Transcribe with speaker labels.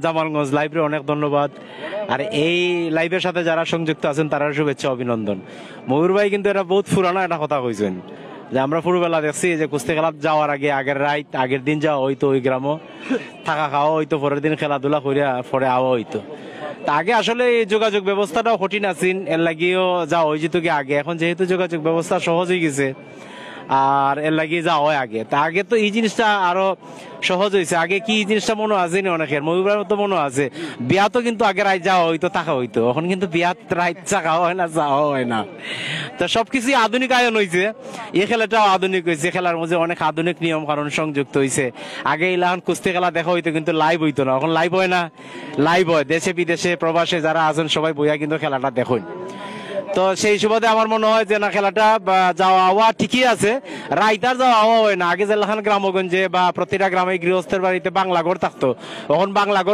Speaker 1: জামালগঞ্জ লাইভে অনেক ধন্যবাদ। আর এই লাইভের সাথে যারা সংযুক্ত আছেন তারা শুভেচ্ছা অভিনন্দন। ময়ূর ভাই কিন্তু এটা বহুত পুরানো একটা কথা কইছেন যে আমরা ছোটবেলা দেখছি যে কুস্তি খেলা যাওয়ার আগে আগের রাত আগের দিন যাওয়া হইতো, ওই গ্রামও থাকা খাওয়া হইতো, পরের দিন খেলাধুলা করিয়া পরে আওয়া হইতো। তা আগে আসলে এই যোগাযোগ ব্যবস্থাটাও কঠিন আছিল, এর লাগিও যাওয়া হয়ে যেত কি আগে। এখন যেহেতু যোগাযোগ ব্যবস্থা সহজ হয়ে গেছে আর এর লাগিয়ে যাওয়া হয় আগে। তা আগে তো এই জিনিসটা আরো সহজ হয়েছে। আগে কি এই জিনিসটা মনে আছে না অনেকের, ময়ূরের তো মনে আছে বিয়া তো কিন্তু আগে রাত যাওয়া হইতো থাকা হইতো, এখন কিন্তু বিয়াত রাত থাকা হয় না, যাওয়া হয় না। তো সবকিছুই আধুনিক আয়ন হয়েছে, এই খেলাটাও আধুনিক হয়েছে, খেলার মধ্যে অনেক আধুনিক নিয়ম কারণ সংযুক্ত হয়েছে। আগে ইলান কুস্তি খেলা দেখা হইতো কিন্তু লাইভ হইতো না, এখন লাইভ হয় না, লাইভ হয়। দেশে বিদেশে প্রবাসে যারা আছেন সবাই বইয়া কিন্তু খেলাটা দেখুন। তো সেই সুবাদে আমার মনে হয় যে না খেলাটা যাওয়া হওয়া ঠিকই আছে, রাইতার যাওয়া হওয়া হয় না। আগে যেখান গ্রামগঞ্জে বা প্রতিটা গ্রামে গৃহস্থের বাড়িতে বাংলা ঘর থাকতো, এখন বাংলা ঘর